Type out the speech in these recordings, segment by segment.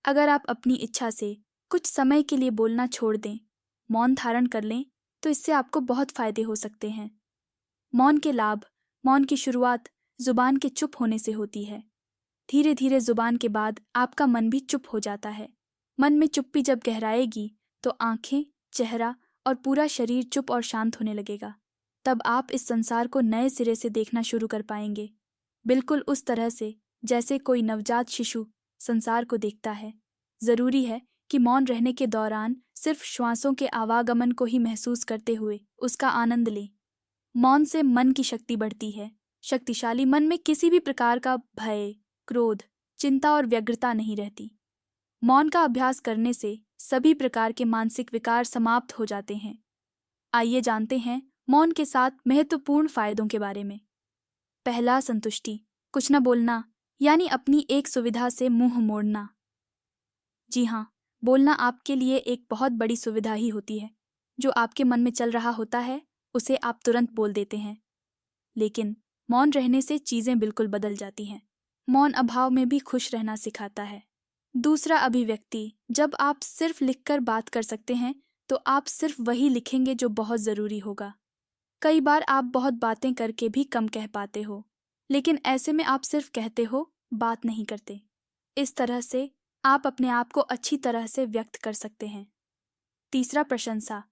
अगर आप अपनी इच्छा से कुछ समय के लिए बोलना छोड़ दें, मौन धारण कर लें, तो इससे आपको बहुत फायदे हो सकते हैं। मौन के लाभ। मौन की शुरुआत जुबान के चुप होने से होती है। धीरे धीरे जुबान के बाद आपका मन भी चुप हो जाता है। मन में चुप्पी जब गहराएगी तो आंखें, चेहरा और पूरा शरीर चुप और शांत होने लगेगा। तब आप इस संसार को नए सिरे से देखना शुरू कर पाएंगे, बिल्कुल उस तरह से जैसे कोई नवजात शिशु संसार को देखता है। जरूरी है कि मौन रहने के दौरान सिर्फ श्वासों के आवागमन को ही महसूस करते हुए उसका आनंद लें। मौन से मन की शक्ति बढ़ती है। शक्तिशाली मन में किसी भी प्रकार का भय, क्रोध, चिंता और व्यग्रता नहीं रहती। मौन का अभ्यास करने से सभी प्रकार के मानसिक विकार समाप्त हो जाते हैं। आइए जानते हैं मौन के साथ महत्वपूर्ण फायदों के बारे में। पहला, संतुष्टि। कुछ न बोलना यानी अपनी एक सुविधा से मुंह मोड़ना। जी हाँ, बोलना आपके लिए एक बहुत बड़ी सुविधा ही होती है। जो आपके मन में चल रहा होता है उसे आप तुरंत बोल देते हैं। लेकिन मौन रहने से चीजें बिल्कुल बदल जाती हैं। मौन अभाव में भी खुश रहना सिखाता है। दूसरा, अभिव्यक्ति। जब आप सिर्फ लिखकर बात कर सकते हैं तो आप सिर्फ वही लिखेंगे जो बहुत जरूरी होगा। कई बार आप बहुत बातें करके भी कम कह पाते हो, लेकिन ऐसे में आप सिर्फ कहते हो, बात नहीं करते। इस तरह से आप अपने आप को अच्छी तरह से व्यक्त कर सकते हैं। तीसरा, प्रशंसा।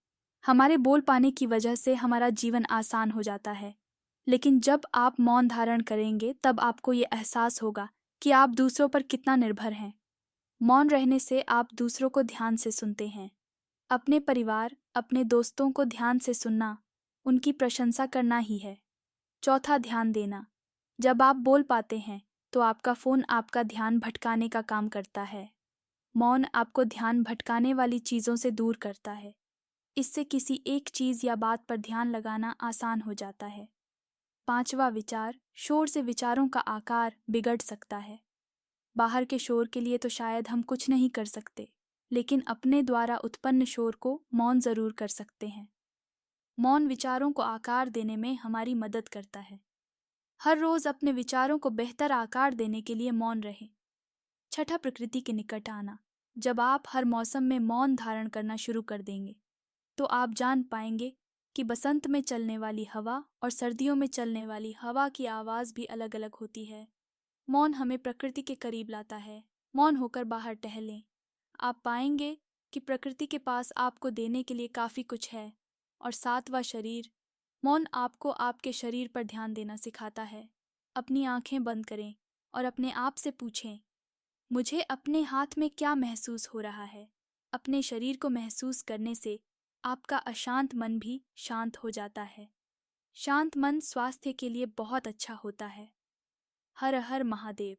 हमारे बोल पाने की वजह से हमारा जीवन आसान हो जाता है, लेकिन जब आप मौन धारण करेंगे तब आपको ये एहसास होगा कि आप दूसरों पर कितना निर्भर हैं। मौन रहने से आप दूसरों को ध्यान से सुनते हैं। अपने परिवार, अपने दोस्तों को ध्यान से सुनना, उनकी प्रशंसा करना ही है। चौथा, ध्यान देना। जब आप बोल पाते हैं तो आपका फोन आपका ध्यान भटकाने का काम करता है। मौन आपको ध्यान भटकाने वाली चीजों से दूर करता है। इससे किसी एक चीज या बात पर ध्यान लगाना आसान हो जाता है। पांचवा, विचार। शोर से विचारों का आकार बिगड़ सकता है। बाहर के शोर के लिए तो शायद हम कुछ नहीं कर सकते, लेकिन अपने द्वारा उत्पन्न शोर को मौन जरूर कर सकते हैं। मौन विचारों को आकार देने में हमारी मदद करता है। हर रोज अपने विचारों को बेहतर आकार देने के लिए मौन रहे। छठा, प्रकृति के निकट आना। जब आप हर मौसम में मौन धारण करना शुरू कर देंगे तो आप जान पाएंगे कि बसंत में चलने वाली हवा और सर्दियों में चलने वाली हवा की आवाज़ भी अलग अलग होती है। मौन हमें प्रकृति के करीब लाता है। मौन होकर बाहर टहलें। आप पाएंगे कि प्रकृति के पास आपको देने के लिए काफ़ी कुछ है। और सातवां, शरीर। मौन आपको आपके शरीर पर ध्यान देना सिखाता है। अपनी आंखें बंद करें और अपने आप से पूछें, मुझे अपने हाथ में क्या महसूस हो रहा है। अपने शरीर को महसूस करने से आपका अशांत मन भी शांत हो जाता है। शांत मन स्वास्थ्य के लिए बहुत अच्छा होता है। हर हर महादेव।